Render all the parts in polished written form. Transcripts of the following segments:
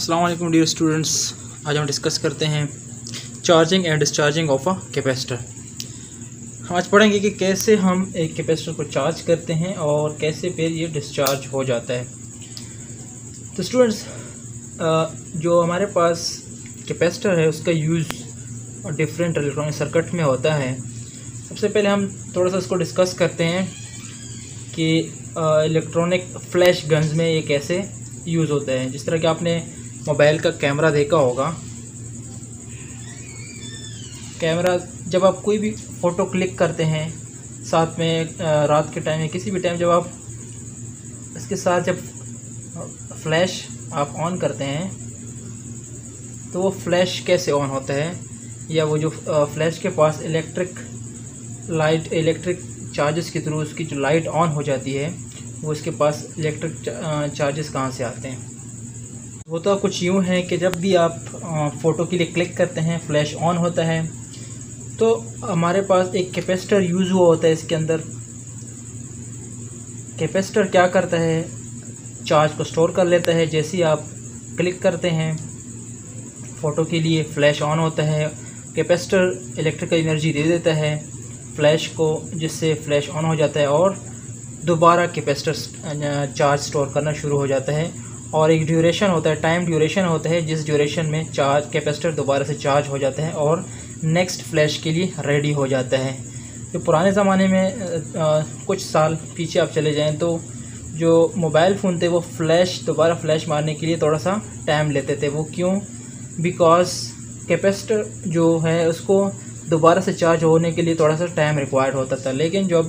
अस्सलाम वालेकुम dear students. आज हम डिस्कस करते हैं charging and discharging of a capacitor. हम आज पढ़ेंगे कि कैसे हम एक कैपेसिटर को चार्ज करते हैं और कैसे फिर ये डिस्चार्ज हो जाता है। तो स्टूडेंट्स, जो हमारे पास कैपेसिटर है उसका यूज़ डिफरेंट इलेक्ट्रॉनिक सर्किट में होता है। सबसे पहले हम थोड़ा सा इसको डिस्कस करते हैं कि इलेक्ट्रॉनिक फ्लैश गन्स में ये कैसे यूज़ होता है। जिस तरह कि आपने मोबाइल का कैमरा देखा होगा, कैमरा जब आप कोई भी फ़ोटो क्लिक करते हैं, साथ में रात के टाइम या किसी भी टाइम जब आप इसके साथ जब फ्लैश आप ऑन करते हैं तो वो फ्लैश कैसे ऑन होता है, या वो जो फ्लैश के पास इलेक्ट्रिक चार्जेस के थ्रू उसकी जो लाइट ऑन हो जाती है, वो इसके पास इलेक्ट्रिक चार्जेस कहाँ से आते हैं। वो तो कुछ यूँ है कि जब भी आप फ़ोटो के लिए क्लिक करते हैं, फ्लैश ऑन होता है, तो हमारे पास एक कैपेसिटर यूज़ हुआ होता है। इसके अंदर कैपेसिटर क्या करता है, चार्ज को स्टोर कर लेता है। जैसे ही आप क्लिक करते हैं फ़ोटो के लिए, फ्लैश ऑन होता है, कैपेसिटर इलेक्ट्रिकल एनर्जी दे देता है फ्लैश को, जिससे फ्लैश ऑन हो जाता है और दोबारा कैपेसिटर चार्ज स्टोर करना शुरू हो जाता है। और एक ड्यूरेशन होता है, टाइम ड्यूरेशन होता है, जिस ड्यूरेशन में चार्ज कैपेसिटर दोबारा से चार्ज हो जाता है और नेक्स्ट फ्लैश के लिए रेडी हो जाता है। तो पुराने ज़माने में कुछ साल पीछे आप चले जाएं तो जो मोबाइल फ़ोन थे वो दोबारा फ्लैश मारने के लिए थोड़ा सा टाइम लेते थे। वो क्यों? बिकॉज़ कैपेसिटर जो है उसको दोबारा से चार्ज होने के लिए थोड़ा सा टाइम रिक्वायर्ड होता था। लेकिन जो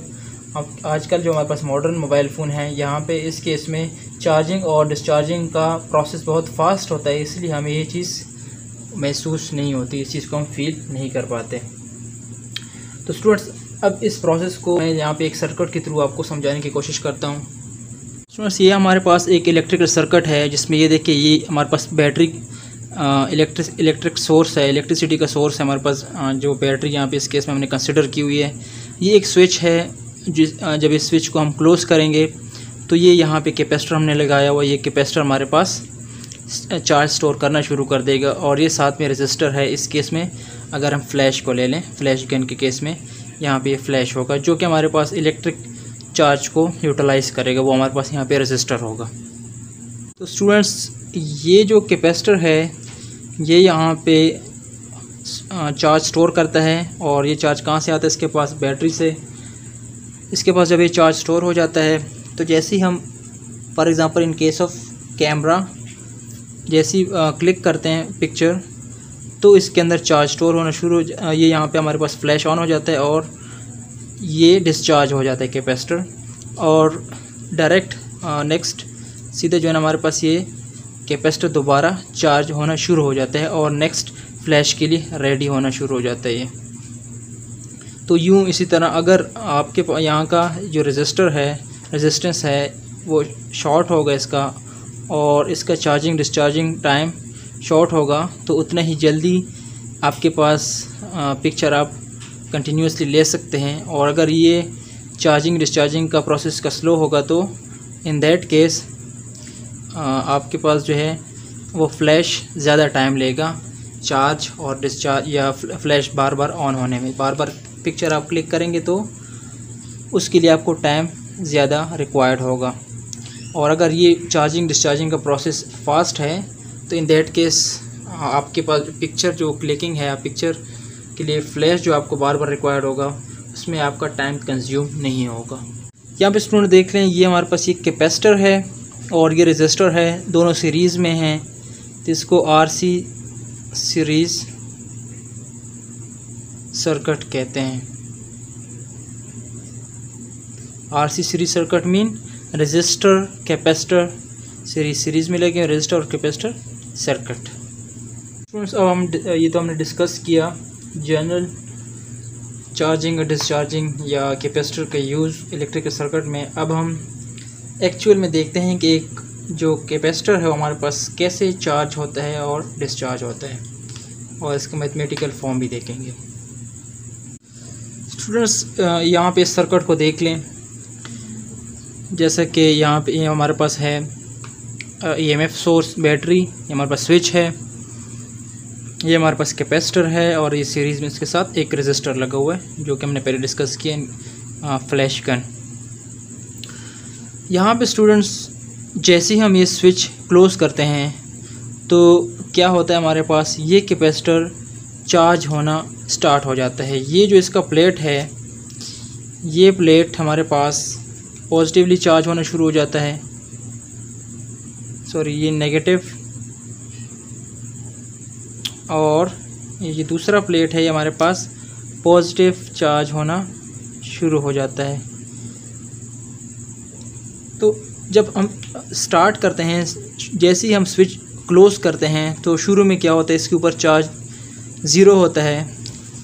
अब आजकल जो हमारे पास मॉडर्न मोबाइल फ़ोन है, यहाँ पे इस केस में चार्जिंग और डिस्चार्जिंग का प्रोसेस बहुत फास्ट होता है, इसलिए हमें ये चीज़ महसूस नहीं होती, इस चीज़ को हम फील नहीं कर पाते। तो स्टूडेंट्स, अब इस प्रोसेस को मैं यहाँ पे एक सर्किट के थ्रू आपको समझाने की कोशिश करता हूँ। स्टूडेंट्स, ये हमारे पास एक इलेक्ट्रिकल सर्किट है जिसमें ये देखिए, ये हमारे पास बैटरी इलेक्ट्रिक सोर्स है, इलेक्ट्रिसिटी का सोर्स है हमारे पास। जो बैटरी यहाँ पे इस केस में हमने कंसिडर की हुई है। ये एक स्विच है, जब इस स्विच को हम क्लोज़ करेंगे तो ये यहाँ पे कैपेसिटर हमने लगाया हुआ, ये कैपेसिटर हमारे पास चार्ज स्टोर करना शुरू कर देगा। और ये साथ में रेजिस्टर है। इस केस में अगर हम फ्लैश को ले लें, फ्लैश गन के केस में यहाँ पे ये फ्लैश होगा जो कि हमारे पास इलेक्ट्रिक चार्ज को यूटिलाइज़ करेगा, वो हमारे पास यहाँ पे रेजिस्टर होगा। तो स्टूडेंट्स, ये जो कैपेसिटर है ये यहाँ पे चार्ज स्टोर करता है, और ये चार्ज कहाँ से आता है, इसके पास बैटरी से। इसके पास जब ये चार्ज स्टोर हो जाता है तो जैसे ही हम for example in case of camera जैसे ही क्लिक करते हैं पिक्चर, तो इसके अंदर चार्ज स्टोर होना शुरू ये यहाँ पे हमारे पास फ्लैश ऑन हो जाता है और ये डिस्चार्ज हो जाता है कैपेसिटर। और डायरेक्ट नेक्स्ट सीधे जो है ना हमारे पास ये कैपेसिटर दोबारा चार्ज होना शुरू हो जाता है और नेक्स्ट फ्लैश के लिए रेडी होना शुरू हो जाता है ये। तो यूँ इसी तरह अगर आपके यहाँ का जो रेजिस्टेंस है वो शॉर्ट होगा इसका, और इसका चार्जिंग डिस्चार्जिंग टाइम शॉर्ट होगा, तो उतना ही जल्दी आपके पास पिक्चर आप कंटिन्यूसली ले सकते हैं। और अगर ये चार्जिंग डिस्चार्जिंग का प्रोसेस का स्लो होगा तो इन दैट केस आपके पास जो है वो फ्लैश ज़्यादा टाइम लेगा चार्ज और डिस्चार्ज, या फ्लैश बार बार ऑन होने में। बार बार पिक्चर आप क्लिक करेंगे तो उसके लिए आपको टाइम ज़्यादा रिक्वायर्ड होगा। और अगर ये चार्जिंग डिस्चार्जिंग का प्रोसेस फास्ट है तो इन दैट केस आपके पास पिक्चर जो क्लिकिंग है, पिक्चर के लिए फ्लैश जो आपको बार बार रिक्वायर्ड होगा, उसमें आपका टाइम कंज्यूम नहीं होगा। यहाँ पे स्टूडेंट देख लें, ये हमारे पास ये कैपेसिटर है और ये रेजिस्टर है, दोनों सीरीज़ में हैं, तो इसको RC सीरीज़ सर्किट कहते हैं। RC series circuit mean resistor capacitor series में लगे, रेजिस्टर और कैपेसिटर सर्किट। अब हम ये तो हमने डिस्कस किया जनरल चार्जिंग और डिस्चार्जिंग या कैपेसिटर का यूज़ इलेक्ट्रिकल सर्किट में। अब हम एक्चुअल में देखते हैं कि एक जो कैपेसिटर है वो हमारे पास कैसे चार्ज होता है और डिस्चार्ज होता है, और इसका मैथमेटिकल फॉर्म भी देखेंगे। स्टूडेंट्स, यहाँ पे इस सर्किट को देख लें। जैसा कि यहाँ पे हमारे पास है EMF सोर्स, बैटरी, ये हमारे पास स्विच है, ये हमारे पास कैपेसिटर है और ये सीरीज़ में इसके साथ एक रेजिस्टर लगा हुआ है जो कि हमने पहले डिस्कस किया, फ्लैश गन। यहाँ पे स्टूडेंट्स जैसे ही हम ये स्विच क्लोज़ करते हैं तो क्या होता है, हमारे पास ये कैपेसिटर चार्ज होना स्टार्ट हो जाता है। ये जो इसका प्लेट है, ये प्लेट हमारे पास पॉजिटिवली चार्ज होना शुरू हो जाता है, सॉरी ये नेगेटिव, और ये दूसरा प्लेट है ये हमारे पास पॉजिटिव चार्ज होना शुरू हो जाता है। तो जब हम स्टार्ट करते हैं, जैसे ही हम स्विच क्लोज़ करते हैं तो शुरू में क्या होता है, इसके ऊपर चार्ज ज़ीरो होता है।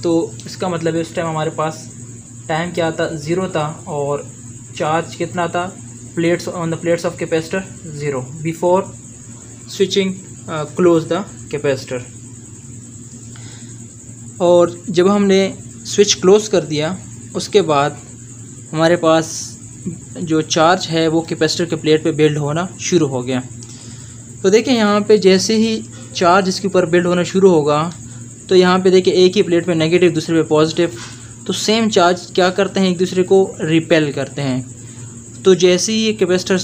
तो इसका मतलब है उस टाइम हमारे पास टाइम क्या था, ज़ीरो था, और चार्ज कितना था, plates on the plates of capacitor zero before switching close the capacitor. और जब हमने स्विच क्लोज कर दिया उसके बाद हमारे पास जो चार्ज है वो कैपेसिटर के प्लेट पे बिल्ड होना शुरू हो गया। तो देखिए यहाँ पे जैसे ही चार्ज इसके ऊपर बिल्ड होना शुरू होगा तो यहाँ पे देखिए एक ही प्लेट पे नेगेटिव, दूसरे पे पॉजिटिव, तो सेम चार्ज क्या करते हैं, एक दूसरे को रिपेल करते हैं। तो जैसे ही ये कैपेसिटर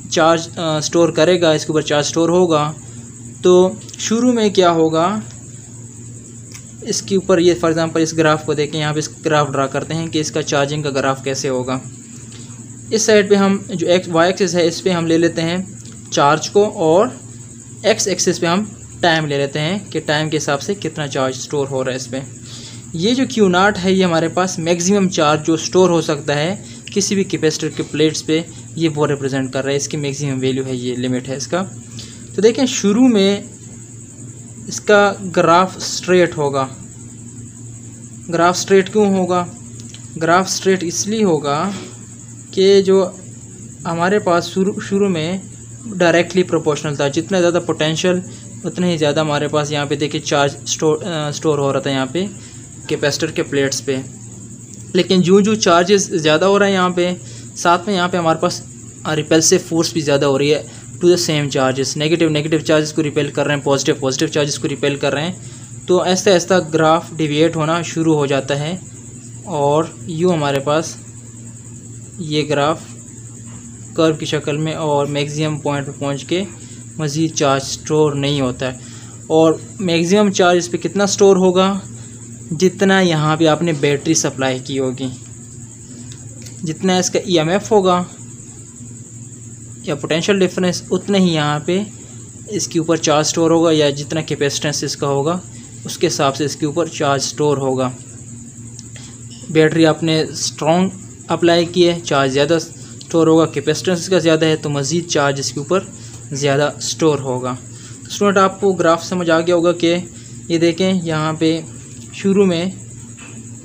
चार्ज स्टोर करेगा, इसके ऊपर चार्ज स्टोर होगा, तो शुरू में क्या होगा, इसके ऊपर ये फॉर एग्जांपल इस ग्राफ को देखें, यहाँ पे इस ग्राफ ड्रा करते हैं कि इसका चार्जिंग का ग्राफ कैसे होगा। इस साइड पे हम जो वाई एक्सिस है इस पे हम ले लेते हैं चार्ज को, और एक्स एक्सिस पे हम टाइम ले लेते हैं कि टाइम के हिसाब से कितना चार्ज स्टोर हो रहा है इस पर। ये जो Q नॉट है ये हमारे पास मैक्सिमम चार्ज जो स्टोर हो सकता है किसी भी कैपेसिटर के प्लेट्स पे, ये वो रिप्रेजेंट कर रहा है, इसकी मैक्सिमम वैल्यू है, ये लिमिट है इसका। तो देखें शुरू में इसका ग्राफ स्ट्रेट होगा। ग्राफ स्ट्रेट क्यों होगा, ग्राफ स्ट्रेट इसलिए होगा कि जो हमारे पास शुरू में डायरेक्टली प्रोपोर्शनल था, जितना ज़्यादा पोटेंशियल उतना ही ज़्यादा हमारे पास यहाँ पे देखिए चार्ज स्टोर हो रहा था यहाँ पे कैपेसिटर के प्लेट्स पे। लेकिन जो चार्जेस ज़्यादा हो रहा है यहाँ पे, साथ में यहाँ पे हमारे पास रिपेल्सिव फोर्स भी ज़्यादा हो रही है to the same charges. Negative charges को रिपेल कर रहे हैं, पॉजिटिव चार्जेस को रिपेल कर रहे हैं। तो ऐसा ऐसा ग्राफ डिविएट होना शुरू हो जाता है और यूँ हमारे पास ये ग्राफ कर्व की शक्ल में और मैक्सिमम पॉइंट पे पहुंच के मज़ीद चार्ज स्टोर नहीं होता है। और मैक्सिमम चार्ज इस पर कितना स्टोर होगा, जितना यहाँ पे आपने बैटरी सप्लाई की होगी, जितना इसका EMF होगा या पोटेंशियल डिफरेंस, उतना ही यहाँ पे इसके ऊपर चार्ज स्टोर होगा, या जितना कैपेसिटेंस इसका होगा उसके हिसाब से इसके ऊपर चार्ज स्टोर होगा। बैटरी आपने स्ट्रॉन्ग अप्लाई की है, चार्ज ज़्यादा स्टोर होगा, कैपेसिटेंस इसका ज़्यादा है तो मज़ीद चार्ज इसके ऊपर ज़्यादा स्टोर होगा। तो स्टूडेंट आपको ग्राफ समझ आ गया होगा कि ये देखें यहाँ पे शुरू में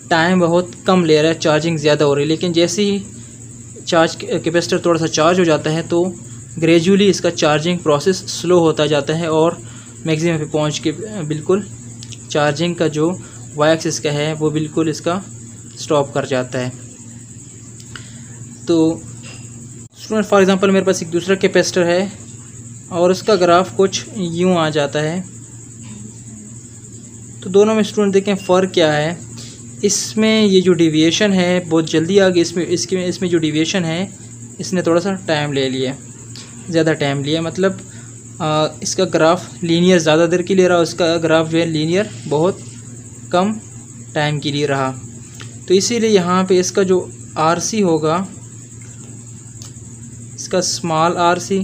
टाइम बहुत कम ले रहा है, चार्जिंग ज़्यादा हो रही है, लेकिन जैसे ही चार्ज कैपेसिटर थोड़ा सा चार्ज हो जाता है तो ग्रेजुअली इसका चार्जिंग प्रोसेस स्लो होता जाता है और मैक्सिमम पे पहुँच के बिल्कुल चार्जिंग का जो वाई एक्सिस का है वो बिल्कुल इसका स्टॉप कर जाता है। तो स्टूडेंट फॉर एग्जांपल मेरे पास एक दूसरा कैपेसिटर है और उसका ग्राफ कुछ यूँ आ जाता है। तो दोनों में स्टूडेंट देखें फ़र्क क्या है। इसमें ये जो डिविएशन है बहुत जल्दी आ गई, इसमें जो डिविएशन है इसने थोड़ा सा टाइम ले लिया, ज़्यादा टाइम लिया, मतलब इसका ग्राफ लीनियर ज़्यादा देर के लिए रहा, उसका ग्राफ जो है लीनियर बहुत कम टाइम के लिए रहा। तो इसीलिए यहाँ पे इसका जो RC होगा, इसका स्मॉल RC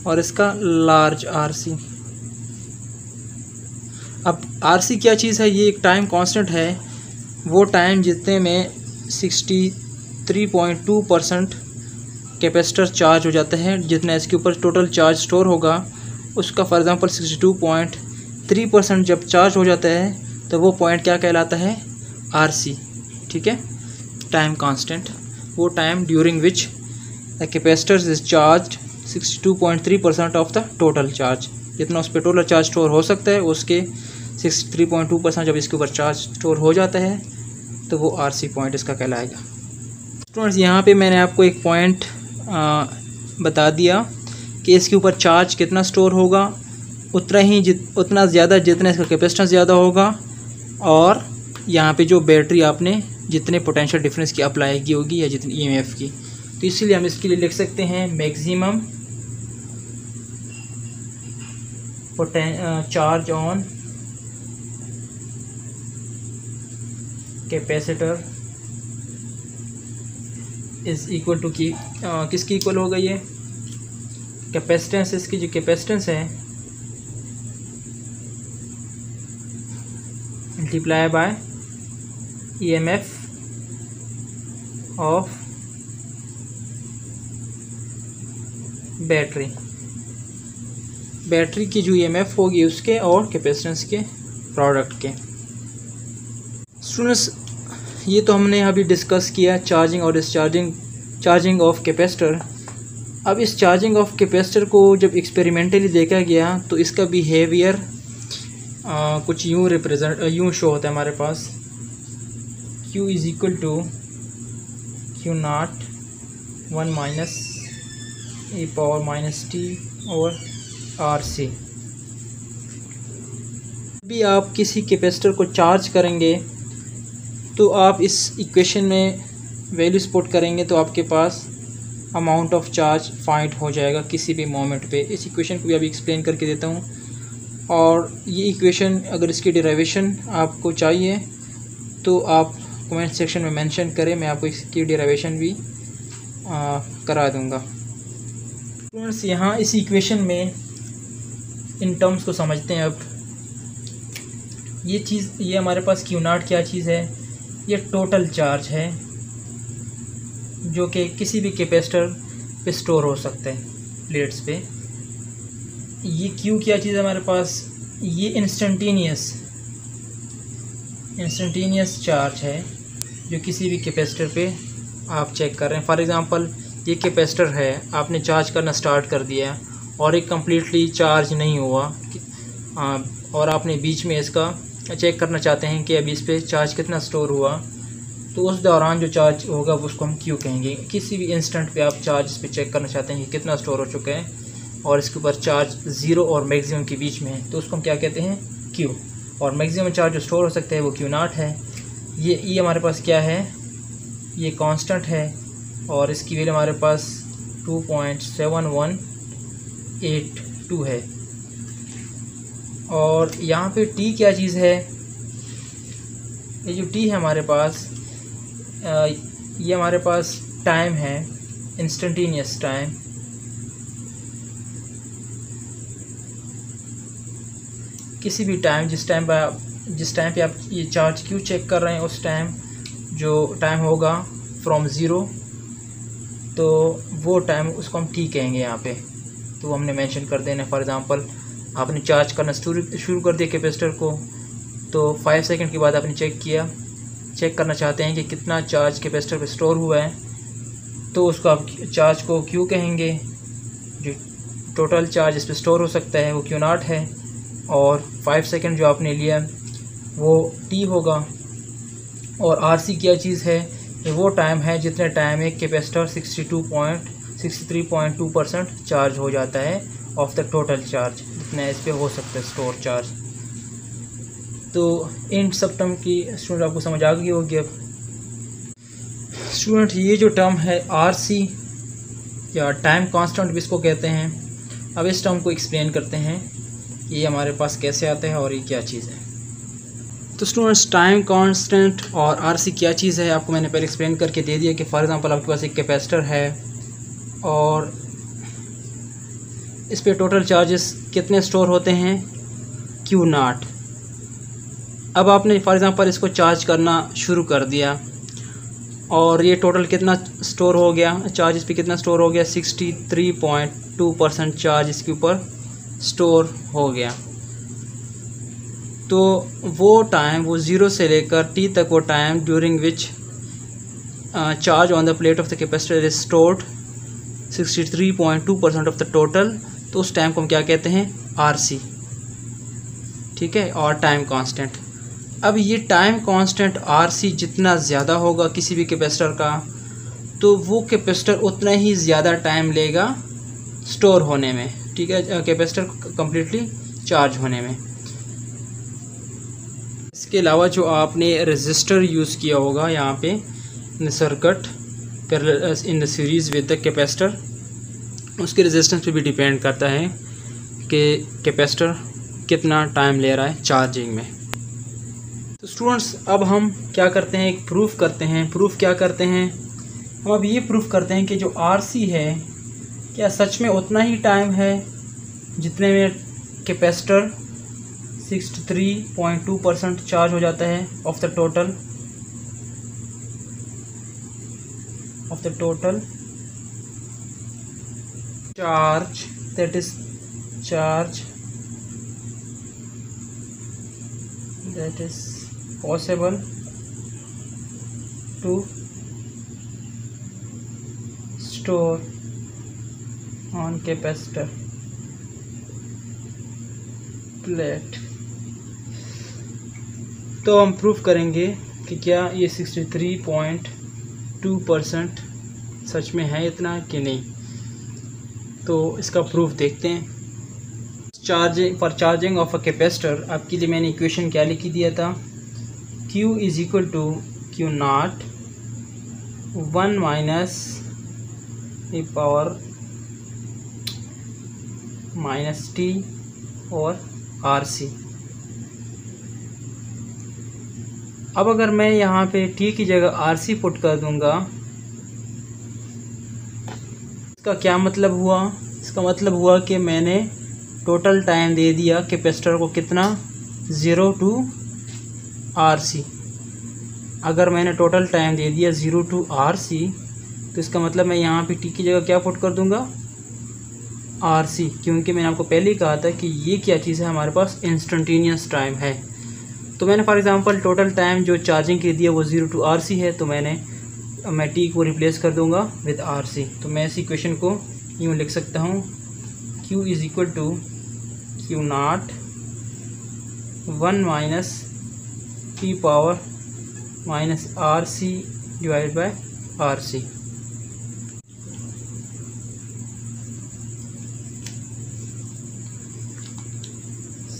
और इसका लार्ज RC। अब RC क्या चीज़ है, ये एक टाइम कांस्टेंट है, वो टाइम जितने में 63.2% कैपेसिटर चार्ज हो जाता है, जितना इसके ऊपर टोटल चार्ज स्टोर होगा उसका फॉर एग्जांपल 62.3% जब चार्ज हो जाता है तो वो पॉइंट क्या कहलाता है, RC। ठीक है, टाइम कांस्टेंट, वो time during which the capacitor is charged 62.3% of the total charge, जितना उस पर टोटल चार्ज स्टोर हो सकता है उसके 63.2% जब इसके ऊपर चार्ज स्टोर हो जाता है तो वो RC पॉइंट इसका कहलाएगा। स्टूडेंट्स यहाँ पे मैंने आपको एक पॉइंट बता दिया कि इसके ऊपर चार्ज कितना स्टोर होगा, उतना ज़्यादा जितना इसका कैपेसिटेंस ज़्यादा होगा, और यहाँ पे जो बैटरी आपने जितने पोटेंशियल डिफरेंस की अप्लाई की होगी या जितनी ईएमएफ की, तो इसीलिए हम इसके लिए लिख सकते हैं maximum charge on capacitor is equal to की किसकी इक्वल होगा, ये कैपेसिटेंस, इसकी जो कैपेसिटेंस है multiply by EMF of battery की जो ईएमएफ होगी उसके और कैपेसिटेंस के प्रोडक्ट के। स्टूडेंट्स, ये तो हमने अभी डिस्कस किया चार्जिंग और चार्जिंग ऑफ कैपेसिटर। अब इस चार्जिंग ऑफ कैपेसिटर को जब एक्सपेरिमेंटली देखा गया तो इसका बिहेवियर कुछ यूँ शो होता है हमारे पास, Q is equal to Q not 1 minus e power minus t और RC। भी आप किसी कैपेसिटर को चार्ज करेंगे तो आप इस इक्वेशन में वैल्यूज पुट करेंगे तो आपके पास अमाउंट ऑफ चार्ज फाइंड हो जाएगा किसी भी मोमेंट पे। इस इक्वेशन को भी अभी एक्सप्लेन करके देता हूँ, और ये इक्वेशन अगर इसकी डेरिवेशन आपको चाहिए तो आप कमेंट सेक्शन में मेंशन करें, मैं आपको इसकी डेरिवेशन भी करा दूँगा। स्टूडेंट्स, यहाँ इस इक्वेशन में इन टर्म्स को समझते हैं। अब ये हमारे पास Q नॉट क्या चीज़ है, ये टोटल चार्ज है जो कि किसी भी कैपेसिटर पे स्टोर हो सकता है प्लेट्स पे। ये Q क्या चीज़ है हमारे पास, ये इंस्टेंटेनियस चार्ज है जो किसी भी कैपेसिटर पे आप चेक कर रहे हैं। फॉर एग्ज़ाम्पल, ये कैपेसिटर है, आपने चार्ज करना स्टार्ट कर दिया और एक कम्प्लीटली चार्ज नहीं हुआ, और आपने बीच में इसका चेक करना चाहते हैं कि अभी इस पर चार्ज कितना स्टोर हुआ, तो उस दौरान जो चार्ज होगा उसको हम Q कहेंगे। किसी भी इंस्टेंट पे आप चार्ज इस पर चेक करना चाहते हैं कि कितना स्टोर हो चुका है और इसके ऊपर चार्ज ज़ीरो और मैक्सिमम के बीच में है, तो उसको हम क्या कहते हैं, Q। और मैक्सिमम चार्ज जो स्टोर हो सकता है वो Q नॉट है। ये हमारे पास क्या है, ये कांस्टेंट है और इसकी वैल्यू हमारे पास 2.7182 है। और यहाँ पे T क्या चीज़ है, ये जो T है हमारे पास, ये हमारे पास टाइम है, इंस्टेंटेनियस टाइम। किसी भी टाइम जिस टाइम पे आप ये चार्ज Q चेक कर रहे हैं उस टाइम जो टाइम होगा फ्रॉम ज़ीरो, तो वो टाइम उसको हम T कहेंगे यहाँ पे, तो हमने मेंशन कर देना। फॉर एग्ज़ाम्पल, आपने चार्ज करना शुरू कर दिया कैपेसिटर को, तो 5 सेकंड के बाद आपने चेक करना चाहते हैं कि कितना चार्ज कैपेसिटर पे स्टोर हुआ है, तो उसको आप चार्ज को Q कहेंगे। जो टोटल चार्ज इस पे स्टोर हो सकता है वो Q नॉट है, और 5 सेकंड जो आपने लिया वो T होगा। और RC क्या चीज़ है, ये वो टाइम है जितने टाइम एक कैपेसिटर 63.2% चार्ज हो जाता है ऑफ द टोटल चार्ज, जितना इस पे हो सकता है स्टोर चार्ज। तो इन सब टर्म की स्टूडेंट आपको समझ आ गई होगी। अब स्टूडेंट, ये जो टर्म है RC या टाइम कांस्टेंट भी इसको कहते हैं, अब इस टर्म को एक्सप्लेन करते हैं ये हमारे पास कैसे आता है और ये क्या चीज़ है। तो स्टूडेंट्स, टाइम कांस्टेंट और RC क्या चीज़ है आपको मैंने पहले एक्सप्लेन करके दे दिया कि फॉर एग्ज़ाम्पल आपके पास एक कैपेसिटर है और इस पे टोटल चार्जेस कितने स्टोर होते हैं, Q नॉट। अब आपने फॉर एग्ज़ाम्पल इसको चार्ज करना शुरू कर दिया और ये टोटल कितना स्टोर हो गया, चार्ज इस पे कितना स्टोर हो गया, 63.2% चार्ज इसके ऊपर स्टोर हो गया। तो वो टाइम, वो ज़ीरो से लेकर T तक वो time during which charge on the plate of the capacitor is stored 63.2% of the total, तो उस टाइम को हम क्या कहते हैं, RC। ठीक है, और टाइम कांस्टेंट। अब ये टाइम कांस्टेंट RC जितना ज़्यादा होगा किसी भी कैपेसिटर का, तो वो कैपेसिटर उतना ही ज़्यादा टाइम लेगा स्टोर होने में, ठीक है, कैपेसिटर कम्प्लीटली चार्ज होने में। इसके अलावा जो आपने रेजिस्टर यूज़ किया होगा यहाँ पे in circuit in the series with the capacitor, उसके रेजिस्टेंस पे भी डिपेंड करता है कि कैपेसिटर कितना टाइम ले रहा है चार्जिंग में। तो स्टूडेंट्स अब हम क्या करते हैं, एक प्रूफ करते हैं। प्रूफ क्या करते हैं हम? अब ये प्रूफ करते हैं कि जो आरसी है क्या सच में उतना ही टाइम है जितने में कैपेसिटर 63.2% चार्ज हो जाता है of the total charge, that is charge that is possible to store on capacitor plate। तो हम प्रूफ करेंगे कि क्या ये 63.2% सच में है इतना कि नहीं। तो इसका प्रूफ देखते हैं। For charging of a capacitor, आपके लिए मैंने इक्वेशन क्या लिखी दिया था, Q is equal to Q not 1 minus e power minus t और RC। अब अगर मैं यहाँ पे T की जगह RC पुट कर दूंगा, इसका क्या मतलब हुआ? इसका मतलब हुआ कि मैंने टोटल टाइम दे दिया कैपेसिटर को कितना, 0 to RC। अगर मैंने टोटल टाइम दे दिया 0 to RC तो इसका मतलब मैं यहाँ पे T की जगह क्या पुट कर दूंगा, RC, क्योंकि मैंने आपको पहले ही कहा था कि ये क्या चीज़ है, हमारे पास इंस्टेंटेनियस टाइम है। तो मैंने फॉर एग्ज़ाम्पल टोटल टाइम जो चार्जिंग के दिया वो 0 to RC है, तो मैं T को रिप्लेस कर दूंगा विद RC। तो मैं इस इक्वेशन को यूँ लिख सकता हूँ, Q is equal to Q not 1 minus e power minus RC divide by RC।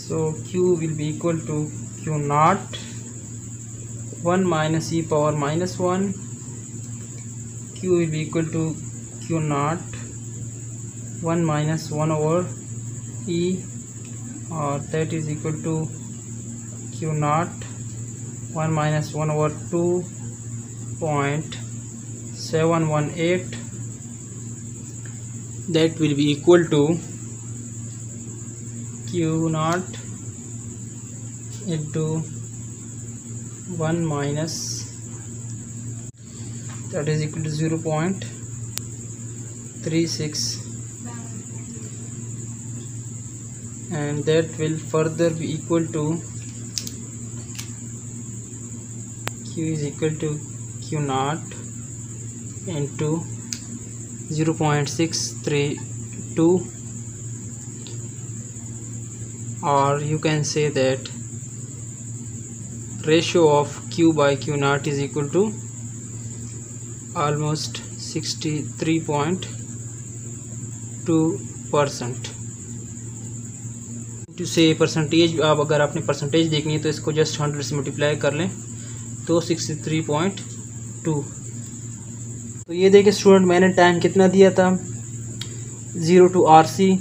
So Q will be equal to Q naught 1 minus e power minus 1, Q will be equal to Q naught 1 minus 1 over e, or that is equal to Q naught 1 minus 1 over 2.718, that will be equal to Q naught into 1 minus, that is equal to 0.36, and that will further be equal to Q is equal to Q naught into 0.632, or you can say that ratio of Q by Q naught is equal to almost 63.2%। To से percentage, आप अगर आपने percentage देखनी है तो इसको just 100 से multiply कर लें तो 63.2। तो ये देखिए स्टूडेंट, मैंने टाइम कितना दिया था, 0 to RC,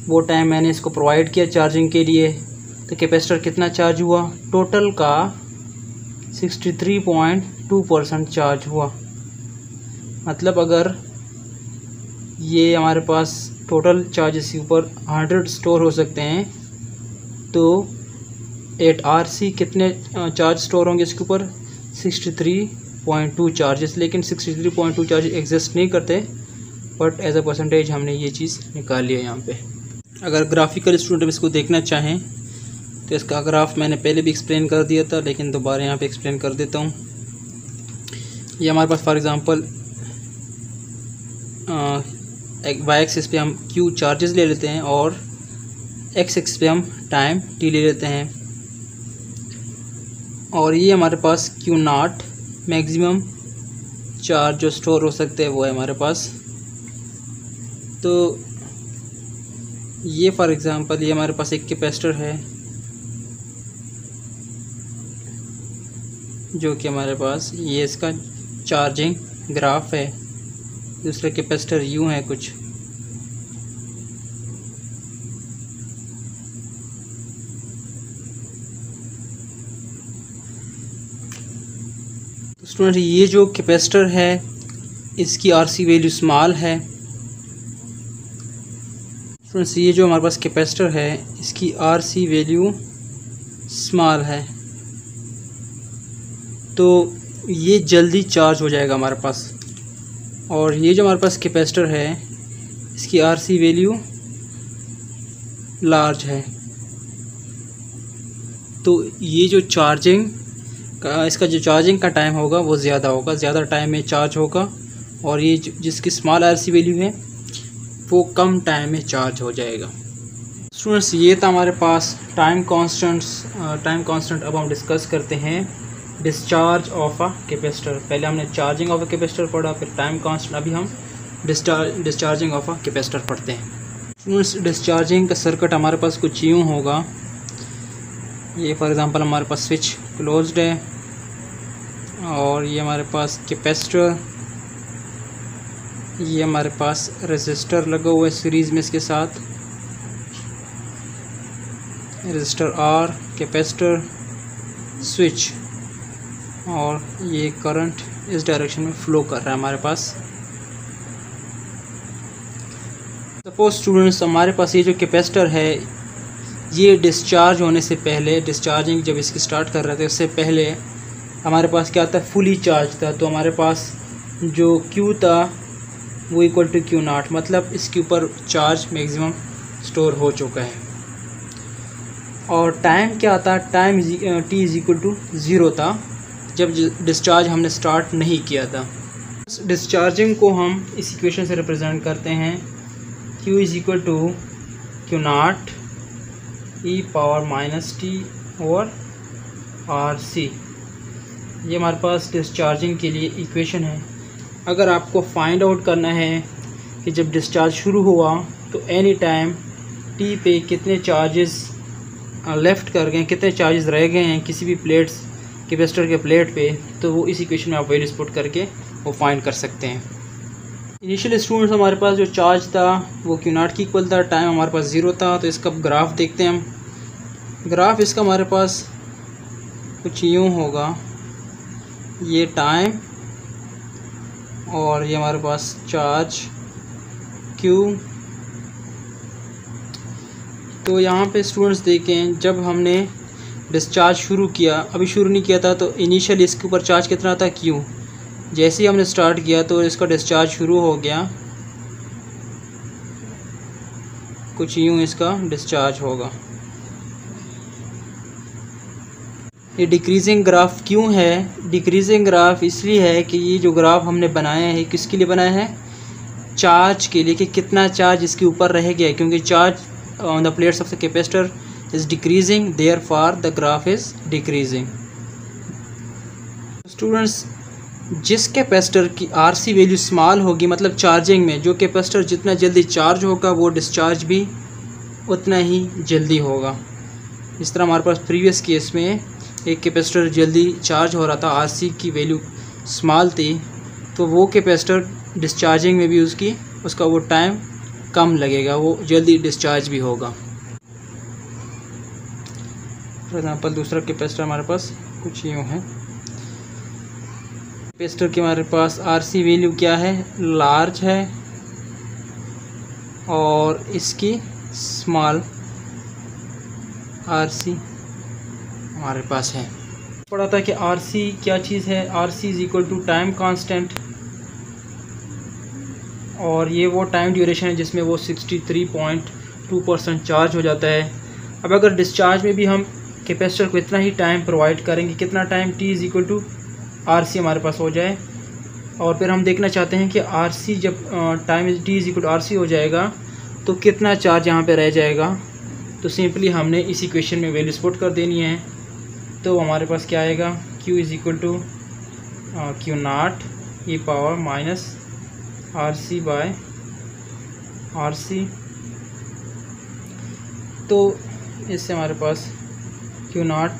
वो टाइम मैंने इसको प्रोवाइड किया चार्जिंग के लिए। तो कैपेसिटर कितना चार्ज हुआ, टोटल का 63.2% चार्ज हुआ। मतलब अगर ये हमारे पास टोटल चार्जेस के ऊपर 100 स्टोर हो सकते हैं तो 8 RC कितने चार्ज स्टोर होंगे इसके ऊपर, 63.2 चार्जेस। लेकिन 63.2 चार्ज एग्जिस्ट नहीं करते, बट एज अ परसेंटेज हमने ये चीज़ निकाल लिया यहाँ पे। अगर ग्राफिकल स्टूडेंट इसको देखना चाहें तो इसका ग्राफ मैंने पहले भी एक्सप्लेन कर दिया था, लेकिन दोबारा यहाँ पे एक्सप्लेन कर देता हूँ। ये हमारे पास फॉर एग्ज़ाम्पल वाई एक्सिस पे हम Q चार्जेस ले लेते हैं और एक्स एक्सिस पे हम टाइम T ले लेते हैं, और ये हमारे पास Q नॉट मैक्सिमम चार्ज जो स्टोर हो सकते हैं वो है हमारे पास तो ये फॉर एग्ज़ाम्पल ये हमारे पास एक कैपेसिटर है जो कि हमारे पास ये इसका चार्जिंग ग्राफ है। दूसरा कैपेसिटर यूँ है कुछ। तो स्टूडेंट ये जो कैपेसिटर है इसकी आरसी वैल्यू स्मॉल है। स्टूडेंट्स ये जो हमारे पास कैपेसिटर है इसकी आरसी वैल्यू स्मॉल है, तो ये जल्दी चार्ज हो जाएगा हमारे पास। और ये जो हमारे पास कैपेसिटर है इसकी आरसी वैल्यू लार्ज है, तो ये जो चार्जिंग का इसका जो चार्जिंग का टाइम होगा वो ज़्यादा होगा, ज़्यादा टाइम में चार्ज होगा। और ये जिसकी स्मॉल आरसी वैल्यू है वो कम टाइम में चार्ज हो जाएगा। स्टूडेंट्स ये था हमारे पास टाइम कांस्टेंट। अब हम डिस्कस करते हैं डिस्चार्ज ऑफ अ कैपेसिटर। पहले हमने चार्जिंग ऑफ अ कैपेसिटर पढ़ा, फिर टाइम कांस्टेंट, अभी हम डिस्चार्जिंग ऑफ अ कैपेसिटर पढ़ते हैं। स्टूडेंट्स डिस्चार्जिंग का सर्किट हमारे पास कुछ यूँ होगा। ये फॉर एग्ज़ाम्पल हमारे पास स्विच क्लोज्ड है और ये हमारे पास कैपेसिटर, ये हमारे पास रेजिस्टर लगा हुआ है सीरीज़ में इसके साथ, रेजिस्टर आर, कैपेसिटर, स्विच, और ये करंट इस डायरेक्शन में फ्लो कर रहा है हमारे पास। सपोज स्टूडेंट्स हमारे पास ये जो कैपेसिटर है ये डिस्चार्ज होने से पहले, डिस्चार्जिंग जब इसकी स्टार्ट कर रहे थे उससे पहले हमारे पास क्या था, फुली चार्ज था। तो हमारे पास जो Q था वो इक्वल टू Q0, मतलब इसके ऊपर चार्ज मैक्सिमम स्टोर हो चुका है। और टाइम क्या था, time T is equal to 0 था जब डिस्चार्ज हमने स्टार्ट नहीं किया था। डिस्चार्जिंग को हम इस इक्वेशन से रिप्रेजेंट करते हैं, Q is equal to Q0 e power minus t और RC। ये हमारे पास डिस्चार्जिंग के लिए इक्वेशन है। अगर आपको फाइंड आउट करना है कि जब डिस्चार्ज शुरू हुआ तो एनी टाइम टी पे कितने चार्जेस लेफ़्ट कर गए, कितने चार्जेस रह गए हैं किसी भी प्लेट्स कैपेसिटर के प्लेट पे, तो वो इस इक्वेशन में आप वैल्यूज पुट करके वो फाइंड कर सकते हैं। इनिशियल स्टूडेंट्स हमारे पास जो चार्ज था वो Q0 की इक्वल था, टाइम हमारे पास 0 था। तो इसका ग्राफ देखते हैं हम। ग्राफ इसका हमारे पास कुछ यूँ होगा, ये टाइम और ये हमारे पास चार्ज Q। तो यहाँ पे स्टूडेंट्स देखें, जब हमने डिस्चार्ज शुरू किया, अभी शुरू नहीं किया था, तो इनिशियल इसके ऊपर चार्ज कितना था Q। जैसे ही हमने स्टार्ट किया तो इसका डिस्चार्ज शुरू हो गया, कुछ यूँ इसका डिस्चार्ज होगा। ये डिक्रीजिंग ग्राफ क्यों है? डिक्रीजिंग ग्राफ इसलिए है कि ये जो ग्राफ हमने बनाया है किसके लिए बनाया है, चार्ज के लिए, कि कितना चार्ज इसके ऊपर रह गया, क्योंकि charge on the plates of the capacitor is decreasing, therefore the graph is decreasing. Students जिस कैपेसिटर की आरसी वैल्यू स्मॉल होगी, मतलब चार्जिंग में जो कैपेसिटर जितना जल्दी चार्ज होगा वो डिस्चार्ज भी उतना ही जल्दी होगा। इस तरह हमारे पास प्रीवियस केस में एक कैपेसिटर जल्दी चार्ज हो रहा था, आरसी की वैल्यू स्मॉल थी, तो वो कैपेसिटर डिस्चार्जिंग में भी उसका वो टाइम कम लगेगा, वो जल्दी डिस्चार्ज भी होगा। फॉर एग्जांपल दूसरा कैपेसिटर हमारे पास कुछ यूँ है। कैपेसिटर के हमारे पास आरसी वैल्यू क्या है, लार्ज है, और इसकी स्मॉल आरसी हमारे पास है। पढ़ा था कि आरसी क्या चीज़ है, RC is equal to time constant, और ये वो टाइम ड्यूरेशन है जिसमें वो 63.2% चार्ज हो जाता है। अब अगर डिस्चार्ज में भी हम कैपेसिटर को इतना ही टाइम प्रोवाइड करेंगे, कितना time, T is equal to RC हमारे पास हो जाए, और फिर हम देखना चाहते हैं कि RC जब time T is equal to RC हो जाएगा तो कितना चार्ज यहाँ पे रह जाएगा। तो सिंपली हमने इस इक्वेशन में वैल्यूज पुट कर देनी है। तो हमारे पास क्या आएगा, Q is equal to Q0 e power minus RC by RC। तो इससे हमारे पास Q0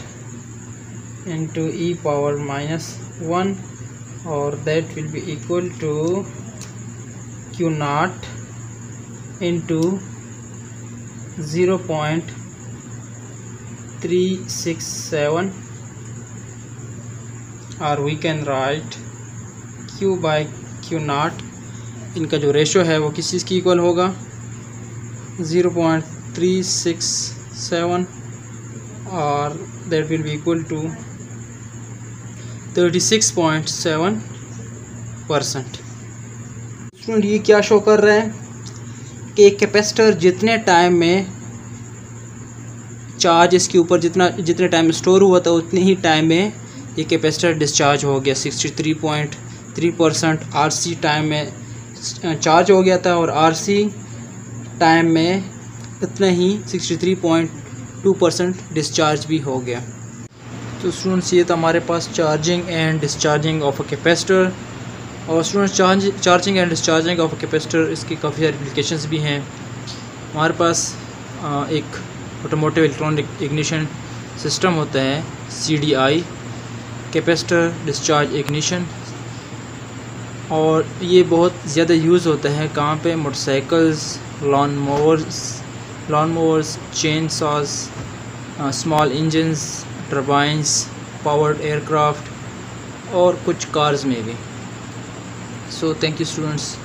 इंटू ई पावर -1 और that will be equal to Q0 into 0.367 और we can write Q by Q0। इनका जो रेशो है वो किस चीज़ की इक्वल होगा, 0.367 और that will be equal to 36.7%। Student ये क्या शो कर रहा है कि एक कैपेसिटर जितने टाइम में चार्ज इसके ऊपर जितने टाइम में स्टोर हुआ था उतने ही टाइम में ये कैपेसिटर डिस्चार्ज हो गया। 63.3% RC टाइम में चार्ज हो गया था और RC टाइम में इतना ही 63.2% डिस्चार्ज भी हो गया। तो स्टूडेंट्स ये था हमारे पास charging and discharging of a capacitor. और students charging and discharging of a capacitor इसकी काफ़ी सारी एप्लीकेशंस भी हैं। हमारे पास एक ऑटोमोटिव इलेक्ट्रॉनिक इग्निशन सिस्टम होता है CDI, कैपेसिटर डिस्चार्ज इग्निशन, और ये बहुत ज़्यादा यूज़ होता है कहाँ पे, motorcycles, lawn mowers, chain saws, small engines, turbines, powered aircraft और कुछ कार्स में भी। So thank you students.